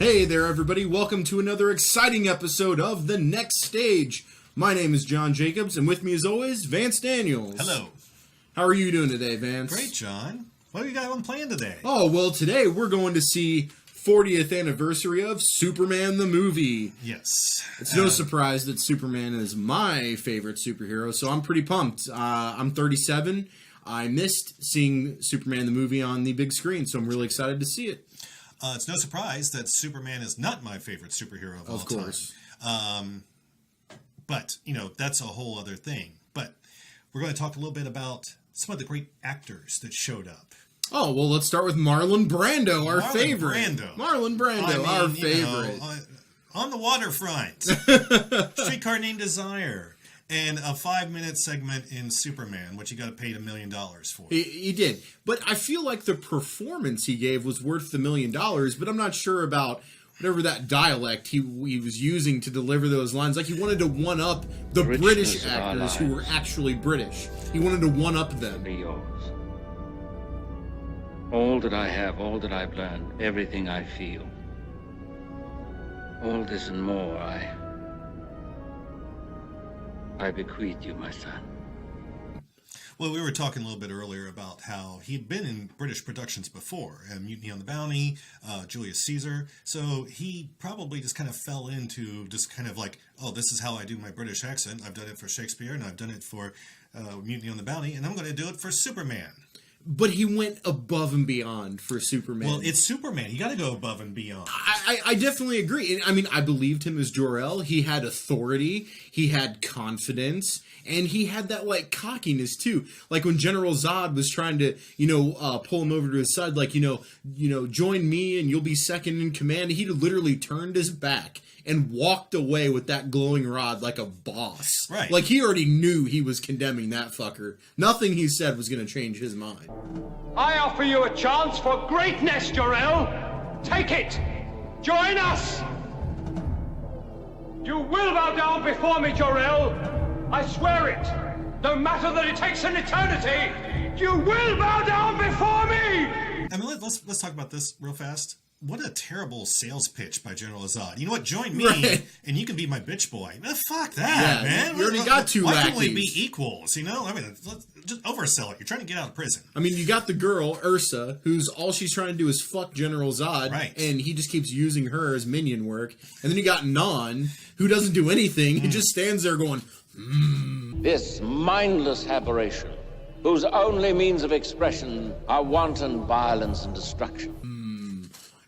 Hey there, everybody. Welcome to another exciting episode of The Next Stage. My name is John Jacobs, and with me, as always, Vance Daniels. Hello. How are you doing today, Vance? Great, John. What do you got on plan today? Oh, well, today we're going to see 40th anniversary of Superman the movie. Yes. It's no surprise that Superman is my favorite superhero, so I'm pretty pumped. I'm 37. I missed seeing Superman the movie on the big screen, so I'm really excited to see it. It's no surprise that Superman is not my favorite superhero of all time. Of course. But, that's a whole other thing. But we're going to talk a little bit about some of the great actors that showed up. Oh, well, let's start with Marlon Brando, our favorite. Marlon Brando, our favorite. On the waterfront. Streetcar Named Desire. And a 5-minute segment in Superman, which he got paid $1 million for. He did. But I feel like the performance he gave was worth the $1 million, but I'm not sure about whatever that dialect he was using to deliver those lines. Like, he wanted to one-up the British actors who were actually British. He wanted to one-up them. Be yours. All that I have, all that I've learned, everything I feel. All this and more, I bequeath you, my son. Well, we were talking a little bit earlier about how he'd been in British productions before, Mutiny on the Bounty, Julius Caesar, so he probably just kind of fell into just kind of like, oh, this is how I do my British accent. I've done it for Shakespeare, and I've done it for Mutiny on the Bounty, and I'm going to do it for Superman. But he went above and beyond for Superman. Well, it's Superman. You got to go above and beyond. I definitely agree. I mean, I believed him as Jor-El. He had authority. He had confidence. And he had that, like, cockiness, too. Like, when General Zod was trying to, pull him over to his side, like, join me and you'll be second in command. He literally turned his back and walked away with that glowing rod like a boss. Right. Like, he already knew he was condemning that fucker. Nothing he said was going to change his mind. I offer you a chance for greatness, Jor-El. Take it. Join us. You will bow down before me, Jor-El. I swear it. No matter that it takes an eternity, you will bow down before me. I mean, let's talk about this real fast. What a terrible sales pitch by General Zod. You know what? Join me, and you can be my bitch boy. Fuck that, man. You already got two lackeys. Why can't we be equals, I mean, let's just oversell it. You're trying to get out of prison. I mean, you got the girl, Ursa, who's all she's trying to do is fuck General Zod, right? And he just keeps using her as minion work. And then you got Non, who doesn't do anything. He just stands there going, This mindless aberration, whose only means of expression are wanton violence and destruction.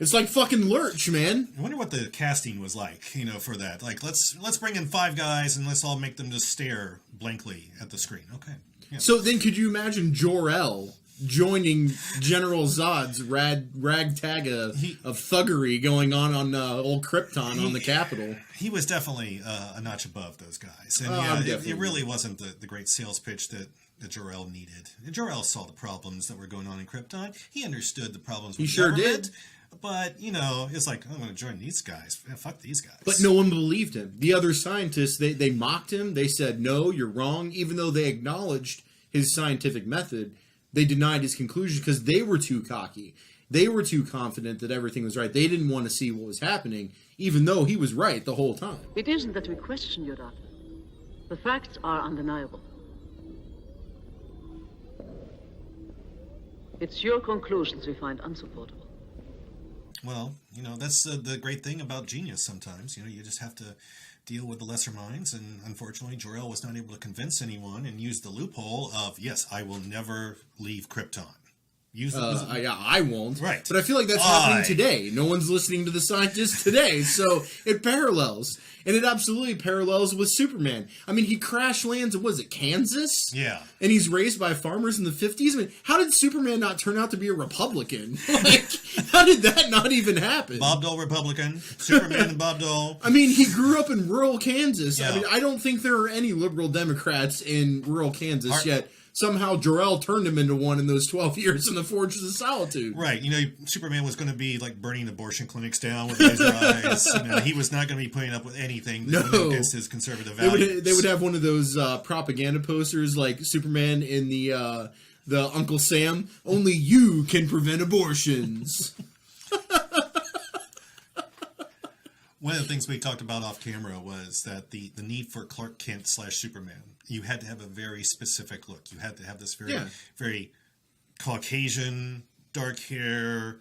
It's like fucking Lurch, man. I wonder what the casting was like, for that. Like, let's bring in 5 guys and let's all make them just stare blankly at the screen. Okay. Yeah. So then could you imagine Jor-El joining General Zod's ragtag of thuggery going on old Krypton on the Capitol? He was definitely a notch above those guys. And it really wasn't the great sales pitch that Jor-El needed. Jor-El saw the problems that were going on in Krypton. He understood the problems with the government. He sure did. But, it's like, I'm going to join these guys. Fuck these guys. But no one believed him. The other scientists, they mocked him. They said, no, you're wrong. Even though they acknowledged his scientific method, they denied his conclusion because they were too cocky. They were too confident that everything was right. They didn't want to see what was happening, even though he was right the whole time. It isn't that we question your data. The facts are undeniable. It's your conclusions we find unsupportable. Well, that's the great thing about genius sometimes. You just have to deal with the lesser minds. And unfortunately, Jor-El was not able to convince anyone and use the loophole of, yes, I will never leave Krypton. I won't. Right. But I feel like that's happening today. No one's listening to the scientists today, so it parallels. And it absolutely parallels with Superman. I mean, he crash lands in, Kansas? Yeah. And he's raised by farmers in the 50s? I mean, how did Superman not turn out to be a Republican? Like, how did that not even happen? Bob Dole Republican. Superman and Bob Dole. I mean, he grew up in rural Kansas. Yeah. I mean, I don't think there are any liberal Democrats in rural Kansas yet. Somehow Jor-El turned him into one in those 12 years in the Fortress of Solitude. Right. Superman was going to be like burning abortion clinics down with laser eyes. He was not going to be putting up with anything against his conservative values. They would have one of those propaganda posters like Superman in the Uncle Sam. Only you can prevent abortions. One of the things we talked about off camera was that the need for Clark Kent / Superman. You had to have a very specific look. You had to have this very Caucasian, dark hair,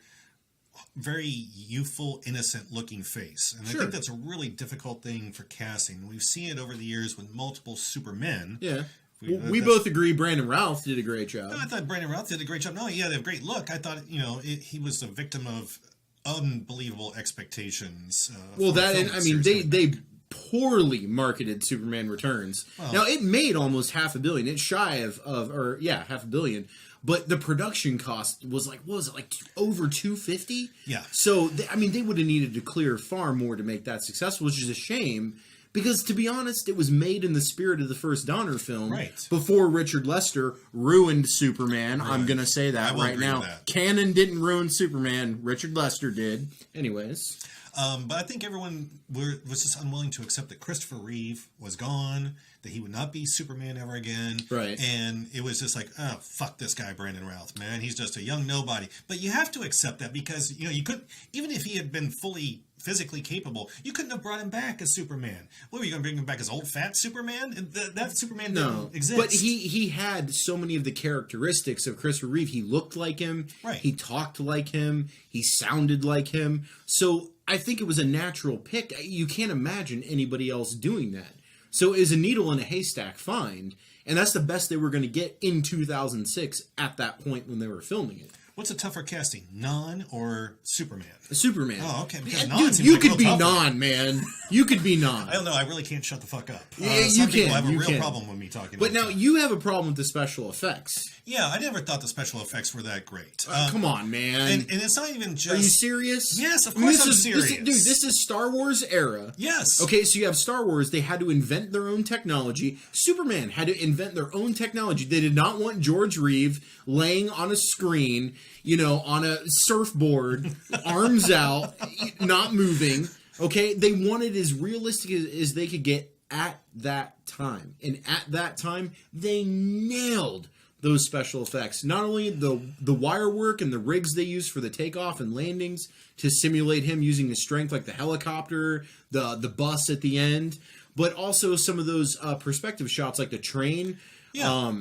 very youthful, innocent-looking face. And I think that's a really difficult thing for casting. We've seen it over the years with multiple Supermen. Yeah. We both agree Brandon Routh did a great job. No, I thought Brandon Routh did a great job. No, he had a great look. I thought, he was a victim of unbelievable expectations. They poorly marketed Superman Returns. Well, now, it made almost $500 million. It's shy of $500 million. But the production cost was like, what was it, like over $250? Yeah. So, they would have needed to clear far more to make that successful, which is a shame. Because, to be honest, it was made in the spirit of the first Donner film. Right. Before Richard Lester ruined Superman. Right. I'm going to say that right now. Canon didn't ruin Superman. Richard Lester did. Anyways. But I think everyone was just unwilling to accept that Christopher Reeve was gone, that he would not be Superman ever again. Right. And it was just like, oh, fuck this guy, Brandon Routh, man. He's just a young nobody. But you have to accept that because, you couldn't, even if he had been fully physically capable, you couldn't have brought him back as Superman. What, were you going to bring him back as old fat Superman? That Superman didn't exist. But he had so many of the characteristics of Christopher Reeve. He looked like him. Right. He talked like him. He sounded like him. So I think it was a natural pick. You can't imagine anybody else doing that. So it was a needle in a haystack find. And that's the best they were going to get in 2006 at that point when they were filming it. What's a tougher casting, Non or Superman? Superman. Oh, okay. Because dude, you could be Non, man. You could be Non. I don't know. I really can't shut the fuck up. Yeah, some you people can. have a you real can. problem with me talking. But now you have a problem with the special effects. Yeah, I never thought the special effects were that great. Come on, man. And it's not even just... Are you serious? Yes, of course I'm serious. This is Star Wars era. Yes. Okay, so you have Star Wars. They had to invent their own technology. Superman had to invent their own technology. They did not want George Reeve laying on a screen, on a surfboard, arms out, not moving. Okay, they wanted as realistic as they could get at that time. And at that time, they nailed those special effects. Not only the wire work and the rigs they used for the takeoff and landings to simulate him using his strength, like the helicopter, the bus at the end, but also some of those perspective shots like the train. Yeah.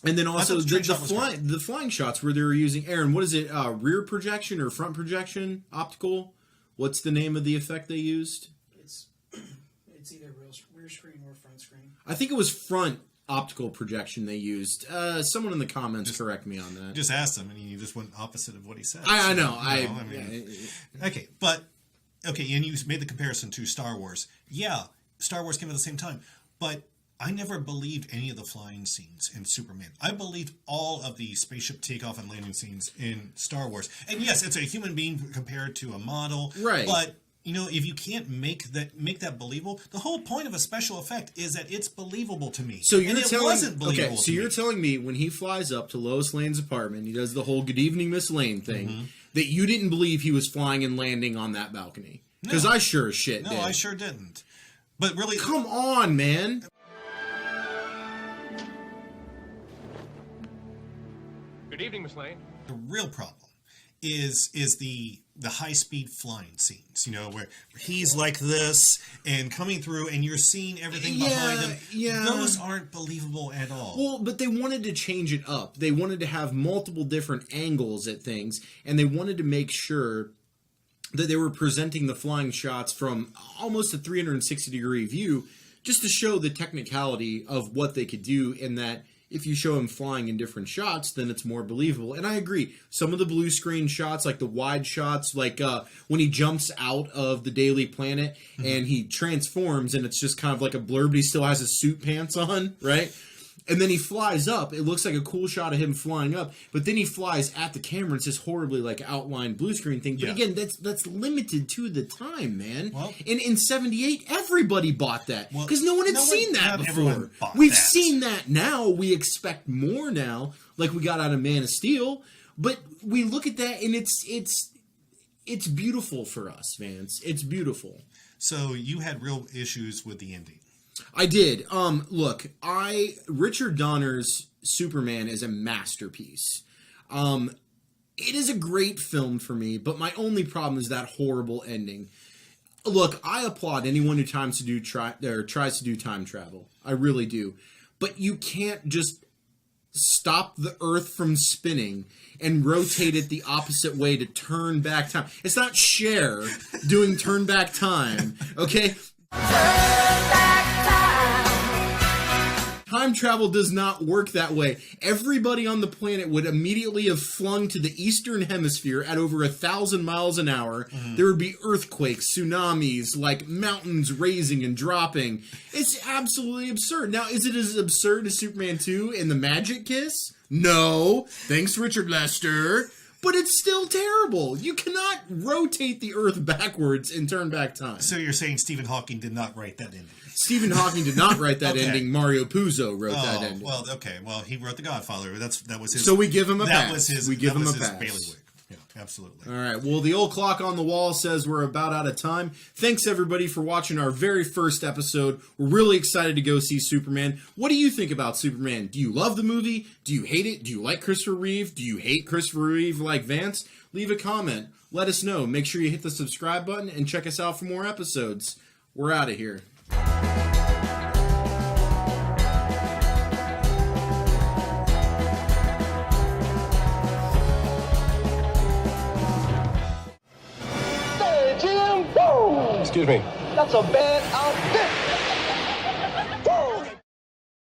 And then also the flying shots where they were using, Aaron, what is it, rear projection or front projection, optical? What's the name of the effect they used? It's either rear screen or front screen. I think it was front optical projection they used. Someone in the comments correct me on that. Just asked him, and you just went opposite of what he said. I know. Okay, and you made the comparison to Star Wars. Yeah, Star Wars came at the same time, but I never believed any of the flying scenes in Superman. I believed all of the spaceship takeoff and landing scenes in Star Wars. And yes, it's a human being compared to a model. Right. But, if you can't make that believable, the whole point of a special effect is that it's believable to me. So wasn't believable to me. You're telling me when he flies up to Lois Lane's apartment, he does the whole "Good evening, Miss Lane" thing, that you didn't believe he was flying and landing on that balcony? Because I sure as shit did. No, I sure didn't. But really... Come on, man. Good evening, Miss Lane. The real problem is the high-speed flying scenes, where he's like this and coming through and you're seeing everything behind him. Yeah. Those aren't believable at all. Well, but they wanted to change it up. They wanted to have multiple different angles at things, and they wanted to make sure that they were presenting the flying shots from almost a 360-degree view just to show the technicality of what they could do, in that if you show him flying in different shots, then it's more believable. And I agree. Some of the blue screen shots, like the wide shots, like when he jumps out of the Daily Planet and he transforms and it's just kind of like a blur, but he still has his suit pants on, right? And then he flies up. It looks like a cool shot of him flying up, but then he flies at the camera. It's this horribly outlined blue screen thing. But again, that's limited to the time, man. Well, in '78, everybody bought that because no one had seen that before. We've seen that now. We expect more now, like we got out of Man of Steel. But we look at that, and it's beautiful for us, Vance. It's beautiful. So you had real issues with the ending. I did. Look, Richard Donner's Superman is a masterpiece. It is a great film for me, but my only problem is that horrible ending. look, I applaud anyone who tries to do time travel. I really do. But you can't just stop the Earth from spinning and rotate it the opposite way to turn back time. It's not Cher doing turn back time, okay? Time travel does not work that way. Everybody on the planet would immediately have flung to the eastern hemisphere at over 1,000 miles an hour. Mm-hmm. There would be earthquakes, tsunamis, like mountains raising and dropping. It's absolutely absurd. Now, is it as absurd as Superman 2 and the Magic Kiss? No. Thanks, Richard Lester. But it's still terrible. You cannot rotate the Earth backwards and turn back time. So you're saying Stephen Hawking did not write that ending? Stephen Hawking did not write that ending. Mario Puzo wrote that ending. Well, okay. Well, he wrote The Godfather. That was his. So we give him a pass. We give him a pass. Bailiwick. Yeah, absolutely. All right. Well, the old clock on the wall says we're about out of time. Thanks, everybody, for watching our very first episode. We're really excited to go see Superman. What do you think about Superman? Do you love the movie? Do you hate it? Do you like Christopher Reeve? Do you hate Christopher Reeve like Vance? Leave a comment. Let us know. Make sure you hit the subscribe button and check us out for more episodes. We're out of here. Excuse me. That's a bad outfit.